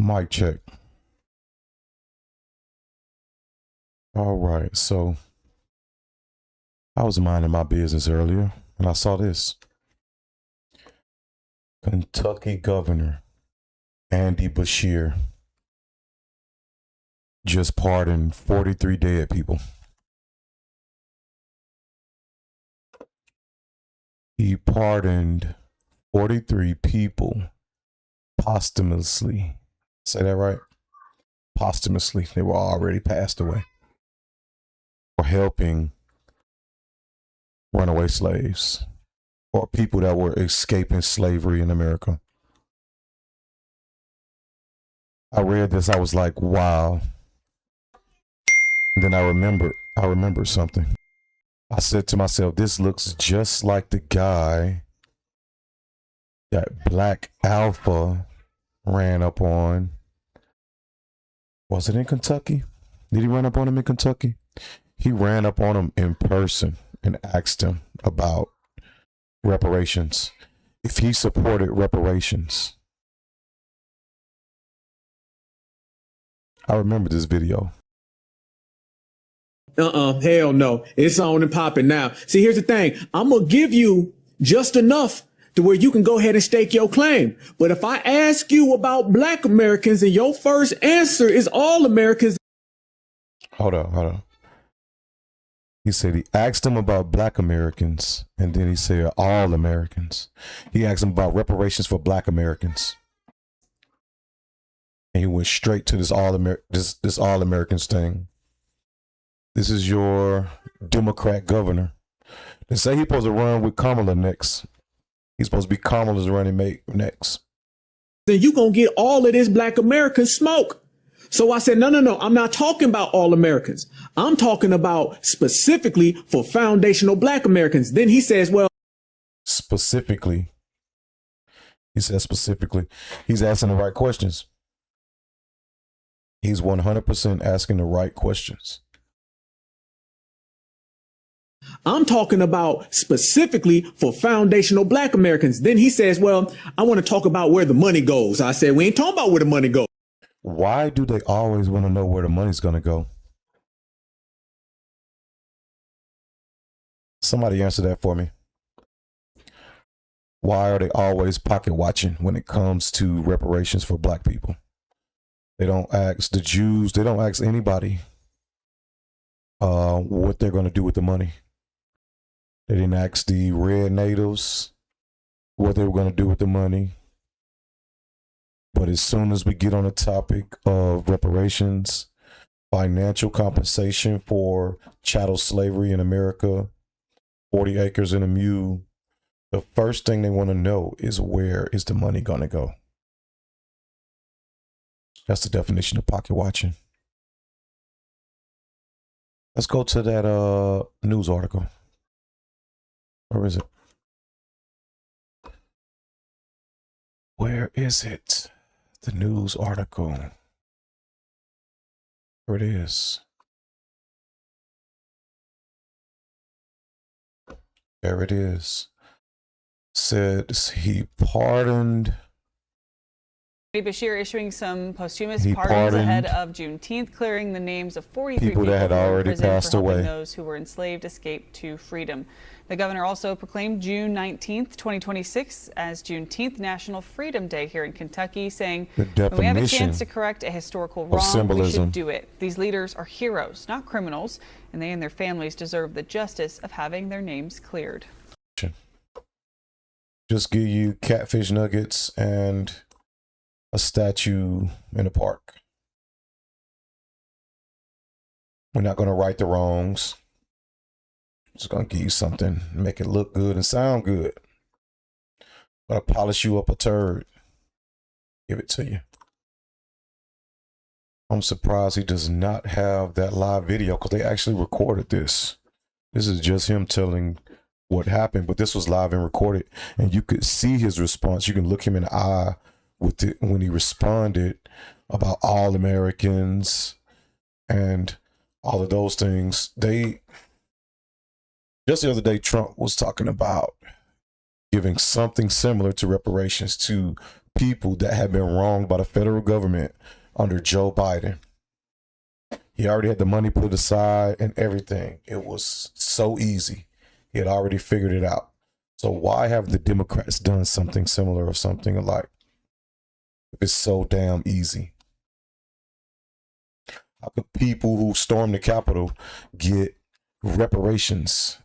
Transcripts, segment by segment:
Mic check. All right, so I was minding my business earlier and I saw this. Kentucky Governor Andy Beshear just pardoned 43 dead people. He pardoned 43 people posthumously. Say that right? Posthumously. They were already passed away for helping runaway slaves or people that were escaping slavery in America. I read this, I was like, wow. And then I remembered something. I said to myself, this looks just like the guy that Black Alpha ran up on. Was it in Kentucky? Did he run up on him in Kentucky? He ran up on him in person and asked him about reparations, if he supported reparations. I remember this video. Hell no. It's on and popping now. See, here's the thing. I'm going to give you just enough to where you can go ahead and stake your claim. But if I ask you about Black Americans and your first answer is all Americans. Hold on. He said he asked him about Black Americans, and then he said all Americans. He asked him about reparations for Black Americans. And he went straight to this all Americans thing. This is your Democrat governor. They say he's supposed to run with Kamala next. He's supposed to be Kamala's running mate next. Then you gonna get all of this Black American smoke. So I said, no, I'm not talking about all Americans. I'm talking about specifically for foundational Black Americans. Then he says, well, specifically. He says specifically. He's asking the right questions. He's 100% asking the right questions. I'm talking about specifically for foundational Black Americans. Then he says, well, I want to talk about where the money goes. I said, we ain't talking about where the money goes. Why do they always want to know where the money's going to go? Somebody answer that for me. Why are they always pocket watching when it comes to reparations for Black people? They don't ask the Jews, they don't ask anybody what they're going to do with the money. They didn't ask the red natives what they were going to do with the money. But as soon as we get on the topic of reparations, financial compensation for chattel slavery in America, 40 acres and a mule, the first thing they want to know is where is the money going to go? That's the definition of pocket watching. Let's go to that news article. Where is it? Where is it? The news article. Where it is. There it is. Said he pardoned. Beshear issuing some posthumous pardons ahead of Juneteenth, clearing the names of 43 people that had already passed away. Those who were enslaved escaped to freedom. The governor also proclaimed June 19th, 2026 as Juneteenth National Freedom Day here in Kentucky, saying when we have a chance to correct a historical wrong, we should do it. These leaders are heroes, not criminals, and they and their families deserve the justice of having their names cleared. Just give you catfish nuggets and a statue in a park. We're not going to right the wrongs. Just going to give you something, make it look good and sound good. Going to polish you up a turd. Give it to you. I'm surprised he does not have that live video because they actually recorded this. This is just him telling what happened, but this was live and recorded, and you could see his response. You can look him in the eye with it when he responded about all Americans and all of those things. Just the other day, Trump was talking about giving something similar to reparations to people that have been wronged by the federal government under Joe Biden. He already had the money put aside and everything. It was so easy. He had already figured it out. So why have the Democrats done something similar or something alike? If it's so damn easy. How could people who stormed the Capitol get reparations?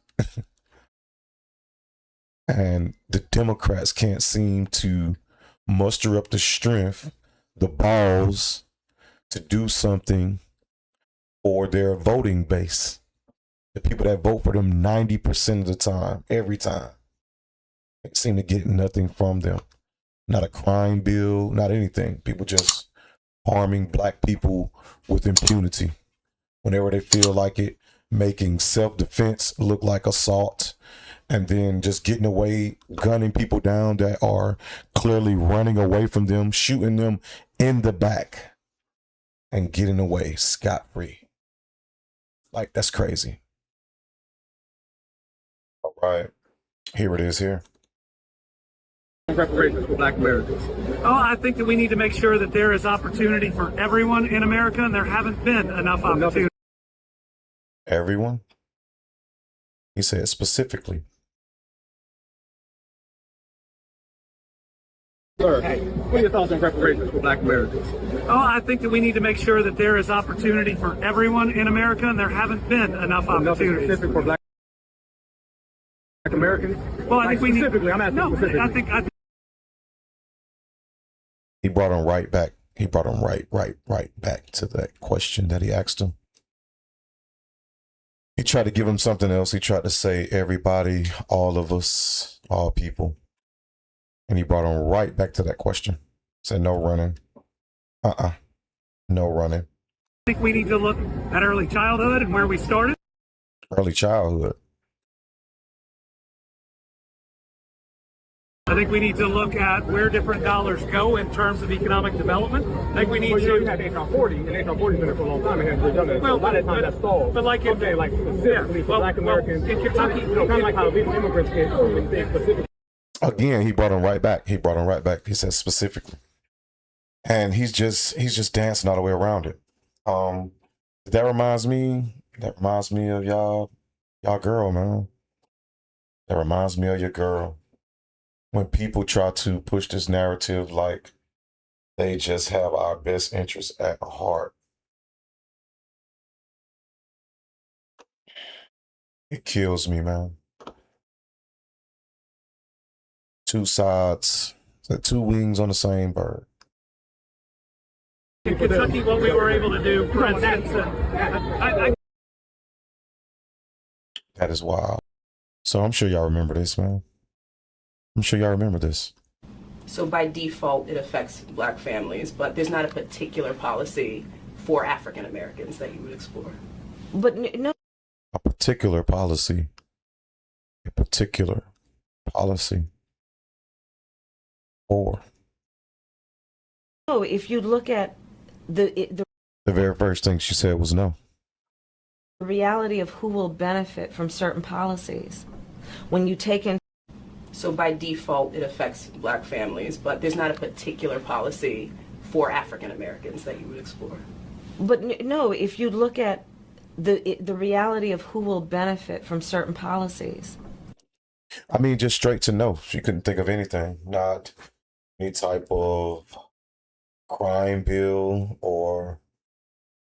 And the Democrats can't seem to muster up the strength, the balls to do something for their voting base. The people that vote for them 90% of the time, every time. They seem to get nothing from them. Not a crime bill, not anything. People just harming black people with impunity whenever they feel like it, making self-defense look like assault, and then just getting away, gunning people down that are clearly running away from them, shooting them in the back, and getting away scot-free. Like, that's crazy. All right, here it is here. Reparations for Black Americans. Oh, I think that we need to make sure that there is opportunity for everyone in America, and there haven't been enough opportunity. Everyone? He said specifically. Sir, what are your thoughts on reparations for Black Americans? Oh, I think that we need to make sure that there is opportunity for everyone in America, and there haven't been enough opportunities. Specific for Black Americans? Well, I think we need. Specifically, I'm asking specifically. I think. He brought him right back. He brought him right back to that question that he asked him. He tried to give him something else. He tried to say everybody, all of us, all people. And he brought him right back to that question. Said no running. No running. I think we need to look at early childhood and where we started. Early childhood. I think we need to look at where different dollars go in terms of economic development. I think we need to. You had HR 40, and HR 40's been there for a long time and hasn't done it. Well, by that time that's stalled. But like, okay, like specifically for Black Americans in Kentucky, kind of like how legal immigrants get specific. Again, he brought him right back. He said specifically, and he's just dancing all the way around it. That reminds me of y'all girl, man. That reminds me of your girl. When people try to push this narrative like they just have our best interests at heart, it kills me, man. Two sides, two wings on the same bird. In Kentucky, what we were able to do, for instance, that is wild. So I'm sure y'all remember this, man. I'm sure y'all remember this. So by default, it affects Black families, but there's not a particular policy for African Americans that you would explore. But no. A particular policy. Or. No, if you look at the very first thing she said was no. The reality of who will benefit from certain policies. When you take in. So by default, it affects Black families, but there's not a particular policy for African Americans that you would explore. But no, if you look at the reality of who will benefit from certain policies. I mean, just straight to no. She couldn't think of anything, not any type of crime bill or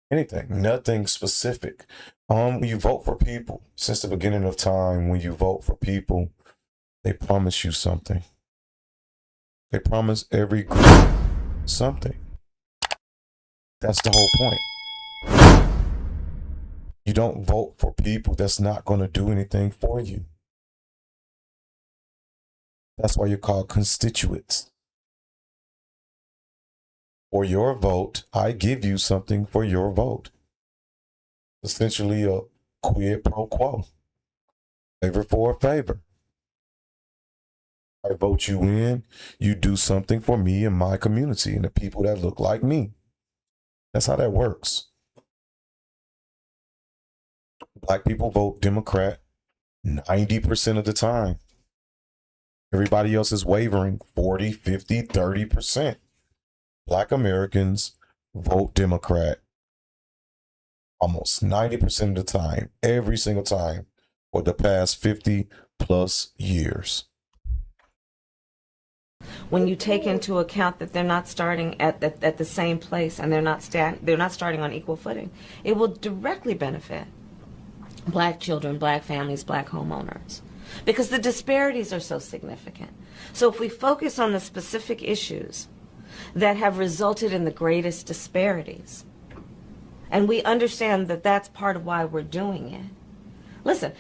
anything, nothing specific. When you vote for people, since the beginning of time, when you vote for people, they promise you something. They promise every group something. That's the whole point. You don't vote for people that's not going to do anything for you. That's why you're called constituents. For your vote, I give you something for your vote. Essentially a quid pro quo. Favor for a favor. I vote you in, you do something for me and my community and the people that look like me. That's how that works. Black people vote Democrat 90% of the time. Everybody else is wavering 40, 50, 30%. Black Americans vote Democrat almost 90% of the time, every single time for the past 50 plus years. When you take into account that they're not starting at the same place and they're not starting on equal footing, it will directly benefit black children, black families, black homeowners, because the disparities are so significant. So if we focus on the specific issues that have resulted in the greatest disparities, and we understand that that's part of why we're doing it. Listen,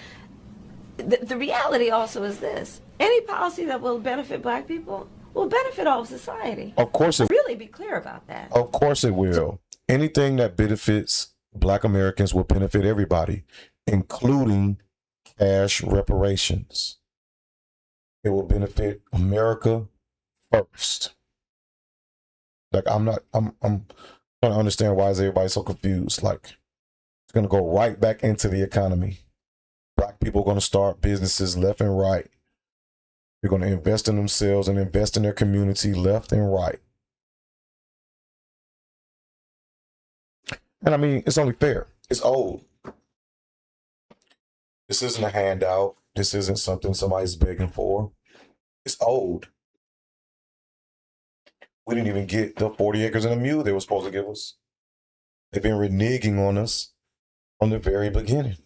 the reality also is this: any policy that will benefit black people will benefit all of society. Of course, really be clear about that. Of course it will. Anything that benefits black Americans will benefit everybody, including cash reparations. It will benefit America first. Like, I'm trying to understand why is everybody so confused. Like, it's going to go right back into the economy. Black people are going to start businesses left and right. They're going to invest in themselves and invest in their community left and right. And I mean, it's only fair. It's old. This isn't a handout. This isn't something somebody's begging for. It's old. We didn't even get the 40 acres and a mule they were supposed to give us. They've been reneging on us from the very beginning.